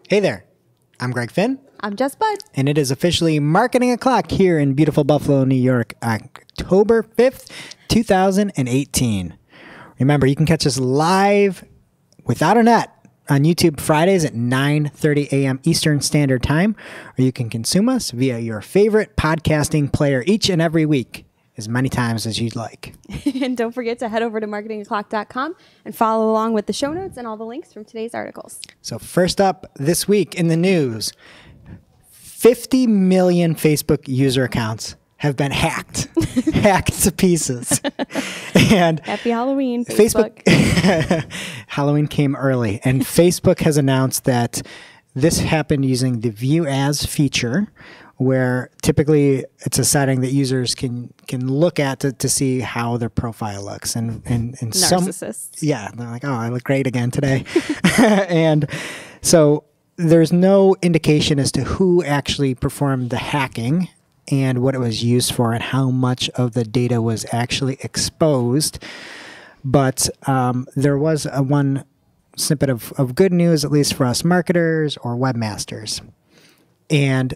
Hey there, I'm Greg Finn. I'm Jess Budd. And it is officially Marketing O'Clock here in beautiful Buffalo, New York, October 5th, 2018. Remember, you can catch us live without a net on YouTube Fridays at 9:30 a.m. Eastern Standard Time, or you can consume us via your favorite podcasting player each and every week, as many times as you'd like. And don't forget to head over to marketingoclock.com and follow along with the show notes and all the links from today's articles. So first up this week in the news, 50 million Facebook user accounts have been hacked to pieces. And happy Halloween, Facebook. Halloween came early, and Facebook has announced that this happened using the View As feature, where typically it's a setting that users can look at to see how their profile looks. And narcissists. Yeah, they're like, oh, I look great again today. And so there's no indication as to who actually performed the hacking and what it was used for and how much of the data was actually exposed. But there was one snippet of good news, at least for us marketers or webmasters. And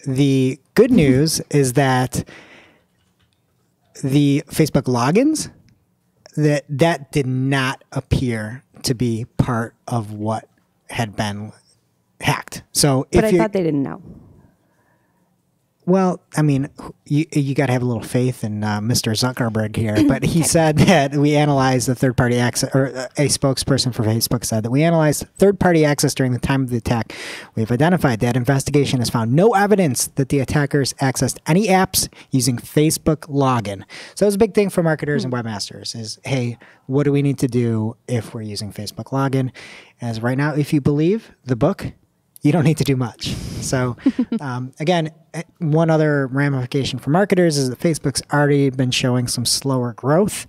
the good news is that the Facebook logins, that did not appear to be part of what had been hacked. So, but I thought they didn't know. Well, I mean, you got to have a little faith in Mr. Zuckerberg here, but he said that we analyzed the third-party access, or a spokesperson for Facebook said that we analyzed third-party access during the time of the attack. We've identified that investigation has found no evidence that the attackers accessed any apps using Facebook login. So it's a big thing for marketers and webmasters is, hey, what do we need to do if we're using Facebook login? As right now, if you believe the book, you don't need to do much. So again, one other ramification for marketers is that Facebook's already been showing some slower growth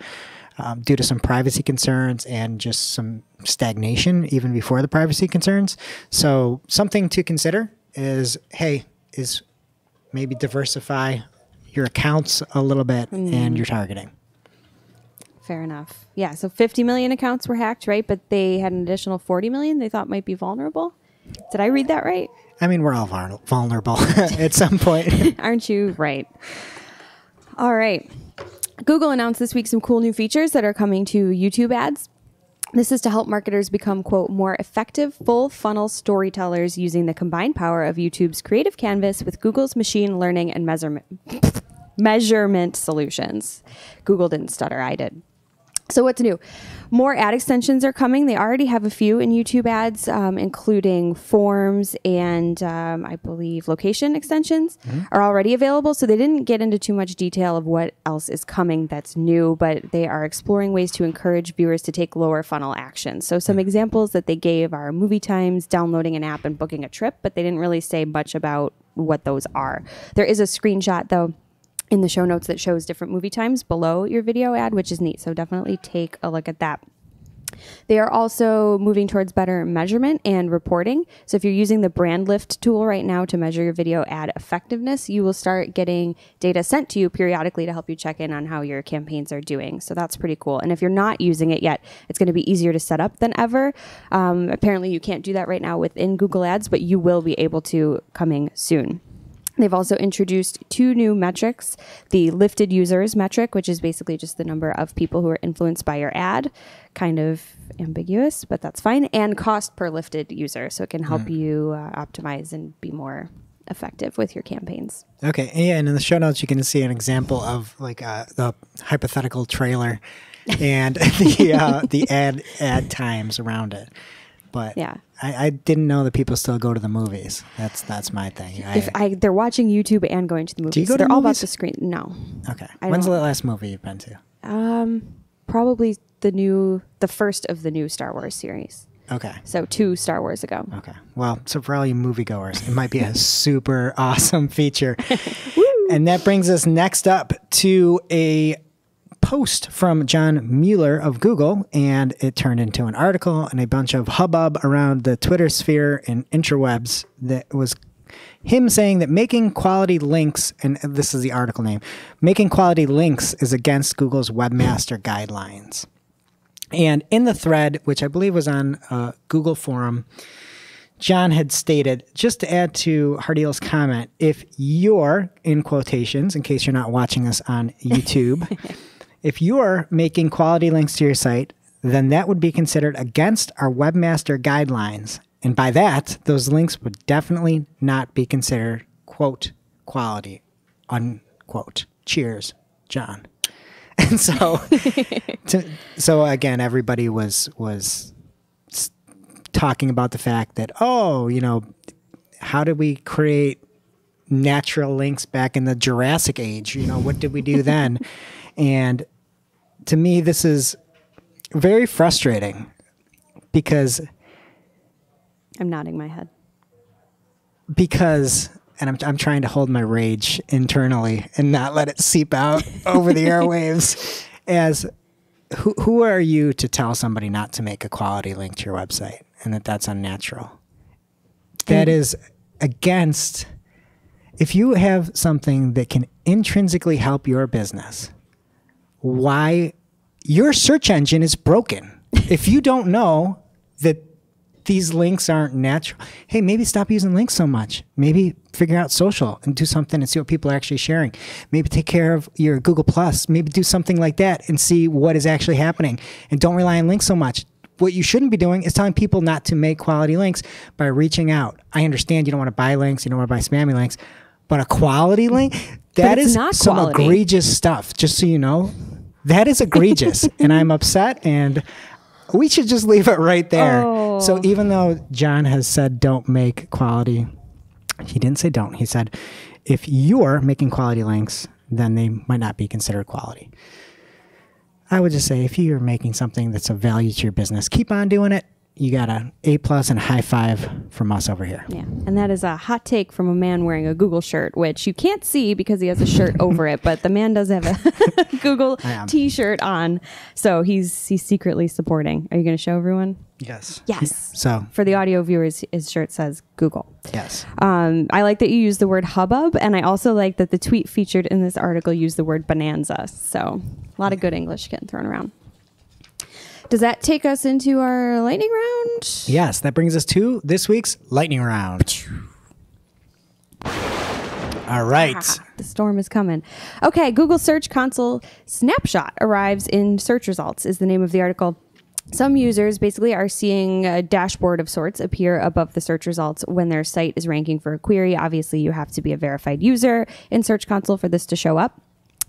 due to some privacy concerns and just some stagnation even before the privacy concerns. So something to consider is, hey, is maybe diversify your accounts a little bit and your targeting. Fair enough. Yeah, so 50 million accounts were hacked, right? But they had an additional 40 million they thought might be vulnerable. Did I read that right? I mean, we're all vulnerable at some point. Aren't you? Right. All right. Google announced this week some cool new features that are coming to YouTube ads. This is to help marketers become, quote, more effective full funnel storytellers using the combined power of YouTube's creative canvas with Google's machine learning and measurement solutions. Google didn't stutter. I did. So what's new? More ad extensions are coming. They already have a few in YouTube ads, including forms and I believe location extensions are already available. So they didn't get into too much detail of what else is coming that's new, but they are exploring ways to encourage viewers to take lower funnel actions. So some examples that they gave are movie times, downloading an app, and booking a trip, but they didn't really say much about what those are. There is a screenshot, though, in the show notes that shows different movie times below your video ad, which is neat. So definitely take a look at that. They are also moving towards better measurement and reporting. So if you're using the brand lift tool right now to measure your video ad effectiveness, you will start getting data sent to you periodically to help you check in on how your campaigns are doing. So that's pretty cool. And if you're not using it yet, it's going to be easier to set up than ever. Apparently you can't do that right now within Google Ads, but you will be able to coming soon. They've also introduced two new metrics, the lifted users metric, which is basically just the number of people who are influenced by your ad, kind of ambiguous, but that's fine, and cost per lifted user. So it can help you optimize and be more effective with your campaigns. Okay. Yeah. And in the show notes, you can see an example of like the hypothetical trailer and the ad times around it. But yeah, I didn't know that people still go to the movies. That's my thing. They're watching YouTube and going to the movies. Do you go to They're all movies? about the screen. No. Okay. When's the last movie you've been to? Probably the first of the new Star Wars series. Okay. So 2 Star Wars ago. Okay. Well, so for all you moviegoers, it might be a super awesome feature. And that brings us next up to a post from John Mueller of Google, and it turned into an article and a bunch of hubbub around the Twitter sphere and interwebs that was him saying that making quality links, and this is the article name, making quality links is against Google's webmaster guidelines. And in the thread, which I believe was on Google forum, John had stated, just to add to Hardeel's comment, if you're, in quotations, in case you're not watching us on YouTube, if you're making quality links to your site, then that would be considered against our webmaster guidelines. And by that, those links would definitely not be considered, quote, quality, unquote. Cheers, John. And so, so again, everybody was talking about the fact that, oh, you know, how did we create natural links back in the Jurassic Age? You know, what did we do then? And to me, this is very frustrating because I'm nodding my head. Because, and I'm trying to hold my rage internally and not let it seep out over the airwaves. As who are you to tell somebody not to make a quality link to your website and that that's unnatural? That is against, if you have something that can intrinsically help your business, why your search engine is broken. If you don't know that these links aren't natural, hey, maybe stop using links so much. Maybe figure out social and do something and see what people are actually sharing. Maybe take care of your Google Plus. Maybe do something like that and see what is actually happening. And don't rely on links so much. What you shouldn't be doing is telling people not to make quality links by reaching out. I understand you don't want to buy links, you don't want to buy spammy links, but a quality link, that is some egregious stuff, just so you know. That is egregious, and I'm upset, and we should just leave it right there. Oh. So even though John has said don't make quality, he didn't say don't. He said if you're making quality links, then they might not be considered quality. I would just say if you're making something that's of value to your business, keep on doing it. You got an A+ and a high five from us over here. Yeah, and that is a hot take from a man wearing a Google shirt, which you can't see because he has a shirt over it, but the man does have a Google T-shirt on, so he's secretly supporting. Are you going to show everyone? Yes. Yes. So for the audio viewers, his shirt says Google. Yes. I like that you use the word hubbub, and I also like that the tweet featured in this article used the word bonanza. So a lot of good English getting thrown around. Does that take us into our lightning round? Yes, that brings us to this week's lightning round. All right. The storm is coming. Okay, Google Search Console Snapshot arrives in search results is the name of the article. Some users basically are seeing a dashboard of sorts appear above the search results when their site is ranking for a query. Obviously, you have to be a verified user in Search Console for this to show up.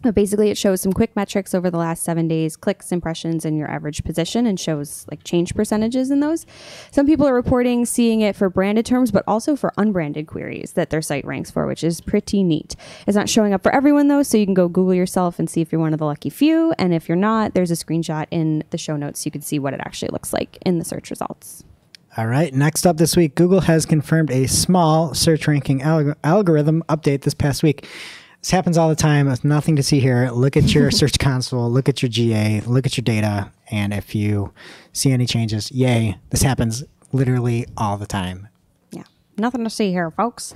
But basically, it shows some quick metrics over the last 7 days, clicks, impressions, and your average position, and shows like change percentages in those. Some people are reporting seeing it for branded terms, but also for unbranded queries that their site ranks for, which is pretty neat. It's not showing up for everyone, though, so you can go Google yourself and see if you're one of the lucky few. And if you're not, there's a screenshot in the show notes. You can see what it actually looks like in the search results. All right. Next up this week, Google has confirmed a small search ranking algorithm update this past week. This happens all the time. There's nothing to see here. Look at your Search Console, look at your GA, look at your data, and if you see any changes, yay. This happens literally all the time. Yeah, nothing to see here, folks.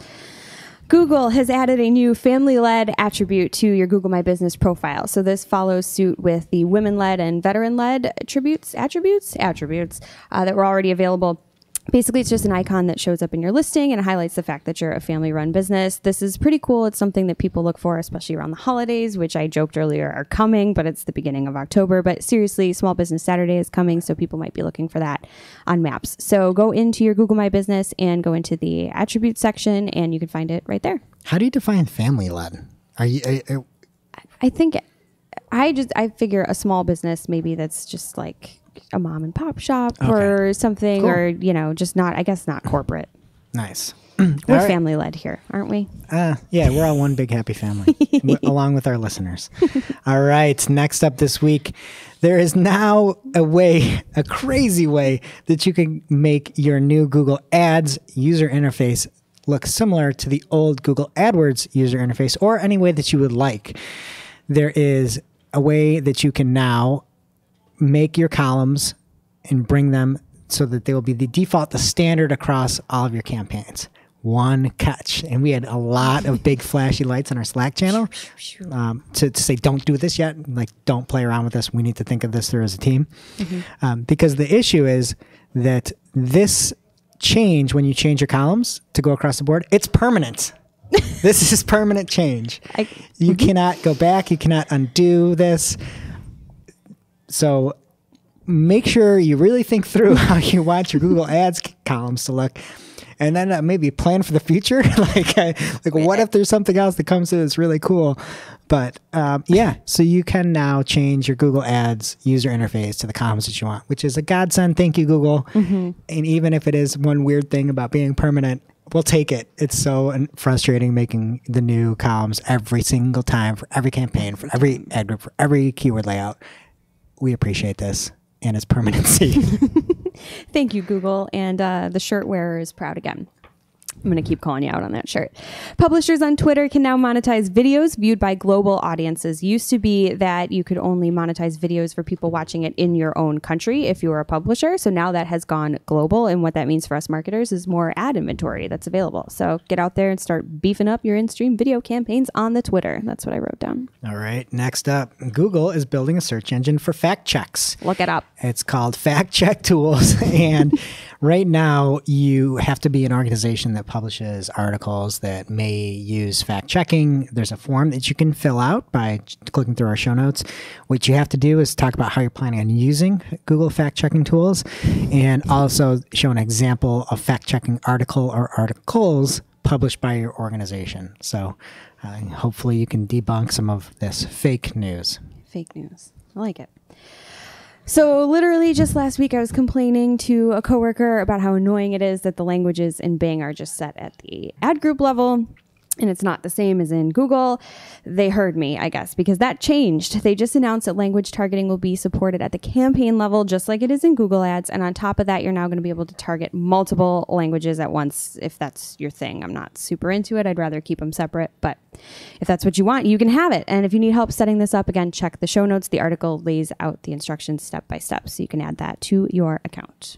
Google has added a new family-led attribute to your Google My Business profile. So this follows suit with the women-led and veteran-led attributes that were already available. Basically, it's just an icon that shows up in your listing and it highlights the fact that you're a family-run business. This is pretty cool. It's something that people look for, especially around the holidays, which I joked earlier are coming, but it's the beginning of October. But seriously, Small Business Saturday is coming, so people might be looking for that on maps. So go into your Google My Business and go into the attributes section, and you can find it right there. How do you define family-led? I think I figure a small business maybe that's just like a mom and pop shop or something, cool. Or, just not, I guess not corporate. Nice. We're family led here, aren't we? Yeah, we're all one big happy family, along with our listeners. All right. Next up this week, there is now a crazy way that you can make your new Google Ads user interface look similar to the old Google AdWords user interface, or any way that you would like. There is a way that you can now make your columns and bring them so that they will be the default, the standard across all of your campaigns. One catch. And we had a lot of big flashy lights on our Slack channel to say, don't do this yet. Like, don't play around with this. We need to think of this through as a team. Mm-hmm. Because the issue is that this change when you change your columns to go across the board, it's permanent. This is permanent change. You cannot go back. You cannot undo this. So make sure you really think through how you want your Google Ads columns to look. And then maybe plan for the future. like what if there's something else that comes in that's really cool? But yeah, so you can now change your Google Ads user interface to the columns that you want, which is a godsend. Thank you, Google. And even if it is one weird thing about being permanent, we'll take it. It's so frustrating making the new columns every single time for every campaign, for every ad group, for every keyword layout. We appreciate this and its permanency. Thank you, Google. And the shirt wearer is proud again. I'm going to keep calling you out on that shirt. Publishers on Twitter can now monetize videos viewed by global audiences. Used to be that you could only monetize videos for people watching it in your own country if you were a publisher. So now that has gone global. And what that means for us marketers is more ad inventory that's available. So get out there and start beefing up your in-stream video campaigns on the Twitter. That's what I wrote down. All right. Next up, Google is building a search engine for fact checks. Look it up. It's called Fact Check Tools. And right now, you have to be an organization that publishes articles that may use fact checking. There's a form that you can fill out by clicking through our show notes. What you have to do is talk about how you're planning on using Google fact checking tools and also show an example of fact checking article or articles published by your organization. So hopefully you can debunk some of this fake news. Fake news. I like it. So literally just last week, I was complaining to a coworker about how annoying it is that the languages in Bing are just set at the ad group level. And it's not the same as in Google. They heard me, I guess, because that changed. They just announced that language targeting will be supported at the campaign level, just like it is in Google Ads. And on top of that, you're now going to be able to target multiple languages at once, if that's your thing. I'm not super into it. I'd rather keep them separate. But if that's what you want, you can have it. And if you need help setting this up, again, check the show notes. The article lays out the instructions step by step, so you can add that to your account.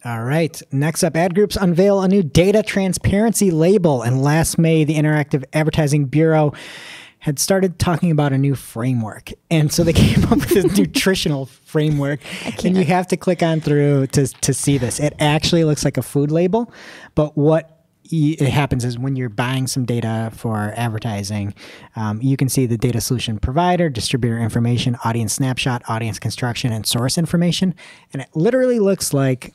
All right. Next up, ad groups unveil a new data transparency label. And last May, the Interactive Advertising Bureau had started talking about a new framework. And so they came up with this nutritional framework. And you have to click on through to see this. It actually looks like a food label. But what it happens is when you're buying some data for advertising, you can see the data solution provider, distributor information, audience snapshot, audience construction, and source information. And it literally looks like,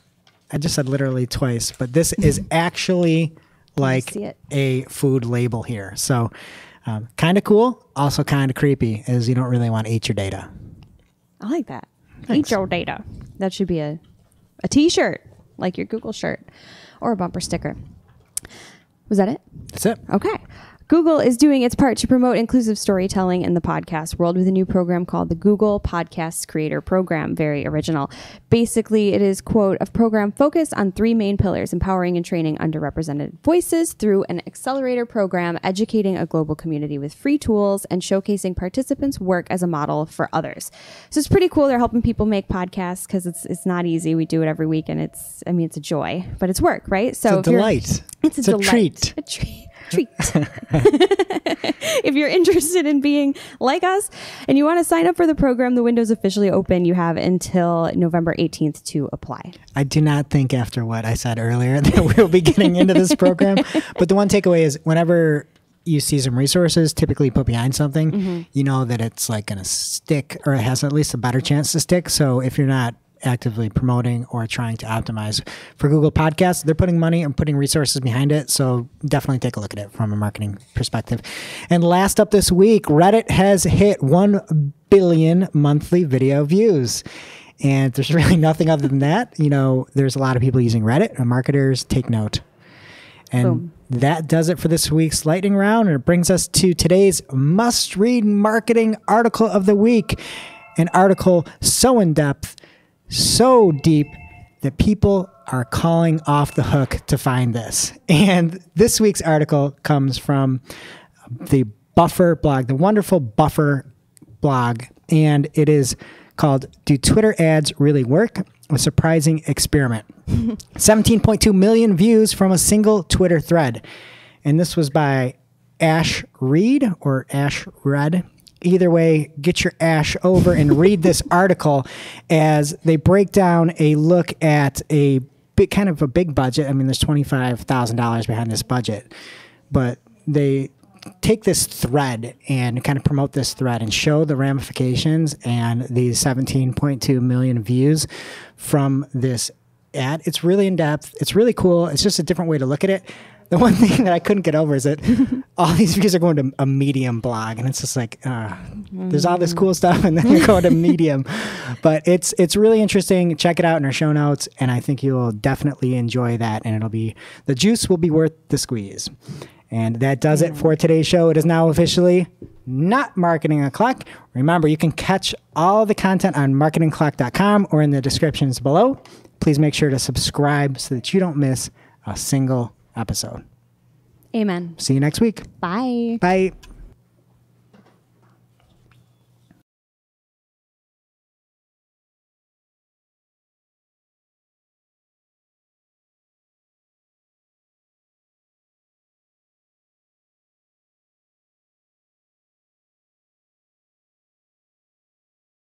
I just said literally twice, but this is actually like a food label here. So kind of cool, also kind of creepy, as you don't really want to eat your data. I like that. Thanks. Eat your data. That should be a t-shirt, like your Google shirt, or a bumper sticker. Was that it? That's it. Okay. Google is doing its part to promote inclusive storytelling in the podcast world with a new program called the Google Podcasts Creator Program. Very original. Basically, it is, quote, a program focused on three main pillars: empowering and training underrepresented voices through an accelerator program, educating a global community with free tools, and showcasing participants' work as a model for others. So it's pretty cool. They're helping people make podcasts because it's not easy. We do it every week, and it's a joy, but it's work, right? So it's a delight. It's a delight. Treat. A treat. If you're interested in being like us and you want to sign up for the program, the window's officially open. You have until November 18th to apply. I do not think after what I said earlier that we'll be getting into this program. But the one takeaway is whenever you see some resources typically put behind something, you know that it's like going to stick, or it has at least a better chance to stick. So if you're not actively promoting or trying to optimize for Google Podcasts, they're putting money and putting resources behind it. So definitely take a look at it from a marketing perspective. And last up this week, Reddit has hit 1 billion monthly video views. And there's really nothing other than that. You know, there's a lot of people using Reddit, and marketers take note. And boom. That does it for this week's lightning round. And it brings us to today's must-read marketing article of the week. An article so in-depth, so deep that people are calling off the hook to find this. And this week's article comes from the Buffer blog, the wonderful Buffer blog. And it is called, Do Twitter Ads Really Work? A Surprising Experiment. 17.2 million views from a single Twitter thread. And this was by Ash Reed or Ash Red. Either way, get your ash over and read this article as they break down a look at a kind of a big budget. I mean, there's $25,000 behind this budget, but they take this thread and kind of promote this thread and show the ramifications and these 17.2 million views from this ad. It's really in depth. It's really cool. It's just a different way to look at it. The one thing that I couldn't get over is that all these views are going to a Medium blog, and it's just like there's all this cool stuff, and then you're going to Medium. But it's really interesting. Check it out in our show notes, and I think you'll definitely enjoy that. And the juice will be worth the squeeze. And that does it for today's show. It is now officially not Marketing O'Clock. Remember, you can catch all the content on marketingclock.com or in the descriptions below. Please make sure to subscribe so that you don't miss a single episode. Amen. See you next week. Bye. Bye.